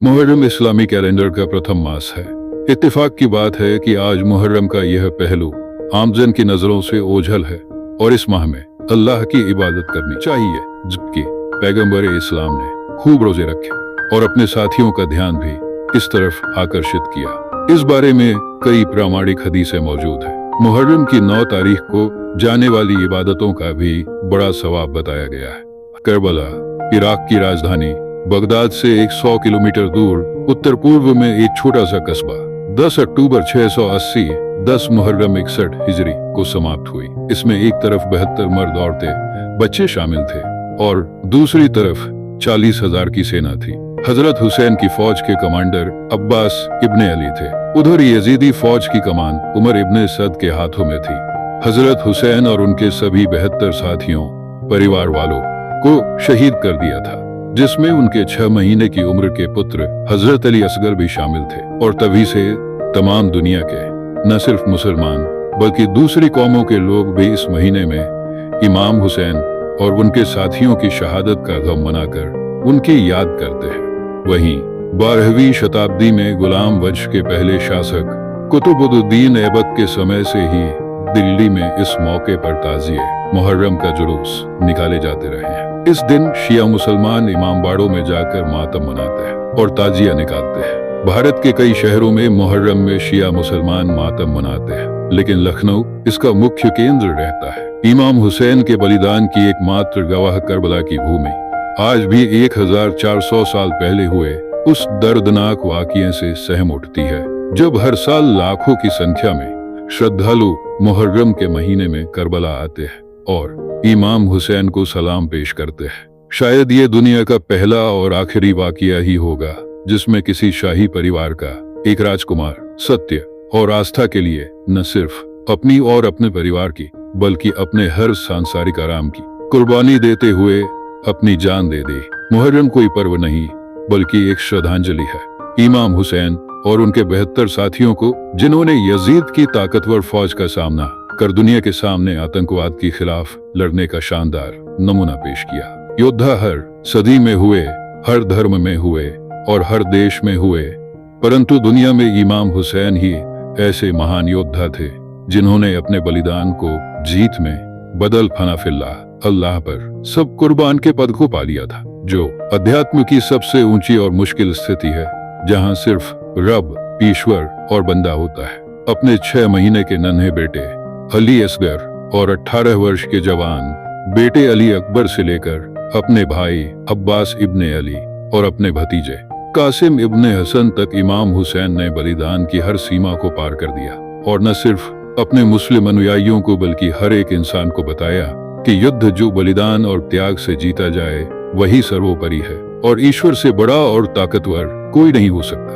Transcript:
मुहर्रम इस्लामी calendar का प्रथम मास है। इत्तेफाक की बात है कि आज मुहर्रम का यह पहलू आमजन की नजरों से ओझल है और इस माह में अल्लाह की इबादत करनी चाहिए, जबकि पैगंबर इस्लाम ने खूब रोजे रखे और अपने साथियों का ध्यान भी इस तरफ आकर्षित किया। इस बारे में कई प्रामाणिक हदीसें मौजूद है। मुहर्रम की 9 तारीख को जाने वाली इबादतों का भी बड़ा सवाब बताया गया है। करबला इराक की राजधानी बगदाद से 100 किलोमीटर दूर उत्तर पूर्व में एक छोटा सा कस्बा 10 अक्टूबर 680 10 मुहर्रम 61 हिजरी को समाप्त हुई। इसमें एक तरफ 72 मर्द औरतें बच्चे शामिल थे और दूसरी तरफ 40,000 की सेना थी। हजरत हुसैन की फौज के कमांडर अब्बास इब्ने अली थे। उधर यजीदी फौज की कमान उमर इब्ने सद के हाथों में थी। हजरत हुसैन और उनके सभी 72 साथियों परिवार वालों को शहीद कर दिया था, जिसमें उनके 6 महीने की उम्र के पुत्र हजरत अली असगर भी शामिल थे। और तभी से तमाम दुनिया के न सिर्फ मुसलमान बल्कि दूसरी कौमों के लोग भी इस महीने में इमाम हुसैन और उनके साथियों की शहादत का गम मनाकर उनकी याद करते हैं। वहीं 12वीं शताब्दी में गुलाम वंश के पहले शासक कुतुबुद्दीन ऐबक के समय से ही दिल्ली में इस मौके पर ताजिए मुहर्रम का जुलूस निकाले जाते रहे हैं। इस दिन शिया मुसलमान इमामबाड़ों में जाकर मातम मनाते हैं और ताजिया निकालते हैं। भारत के कई शहरों में मुहर्रम में शिया मुसलमान मातम मनाते हैं, लेकिन लखनऊ इसका मुख्य केंद्र रहता है। इमाम हुसैन के बलिदान की एकमात्र गवाह करबला की भूमि आज भी 1400 साल पहले हुए उस दर्दनाक वाक़ये से सहम उठती है, जब हर साल लाखों की संख्या में श्रद्धालु मुहर्रम के महीने में करबला आते हैं और इमाम हुसैन को सलाम पेश करते हैं। शायद ये दुनिया का पहला और आखिरी वाक़या ही होगा जिसमें किसी शाही परिवार का एक राजकुमार सत्य और आस्था के लिए न सिर्फ अपनी और अपने परिवार की बल्कि अपने हर सांसारिक आराम की कुर्बानी देते हुए अपनी जान दे दी। मुहर्रम कोई पर्व नहीं बल्कि एक श्रद्धांजलि है इमाम हुसैन और उनके 72 साथियों को, जिन्होंने यजीद की ताकतवर फौज का सामना कर दुनिया के सामने आतंकवाद के खिलाफ लड़ने का शानदार नमूना पेश किया। योद्धा हर सदी में हुए, हर धर्म में हुए और हर देश में हुए, परंतु दुनिया में इमाम हुसैन ही ऐसे महान योद्धा थे जिन्होंने अपने बलिदान को जीत में बदल फनाफिल्लाह अल्लाह पर सब कुर्बान के पद को पा लिया था, जो अध्यात्म की सबसे ऊंची और मुश्किल स्थिति है, जहां सिर्फ रब, ईश्वर और बंदा होता है। अपने 6 महीने के नन्हे बेटे अली असगर और 18 वर्ष के जवान बेटे अली अकबर से लेकर अपने भाई अब्बास इब्ने अली और अपने भतीजे कासिम इब्ने हसन तक इमाम हुसैन ने बलिदान की हर सीमा को पार कर दिया और न सिर्फ अपने मुस्लिम अनुयायियों को बल्कि हर एक इंसान को बताया कि युद्ध जो बलिदान और त्याग से जीता जाए वही सर्वोपरि है और ईश्वर से बड़ा और ताकतवर कोई नहीं हो सकता।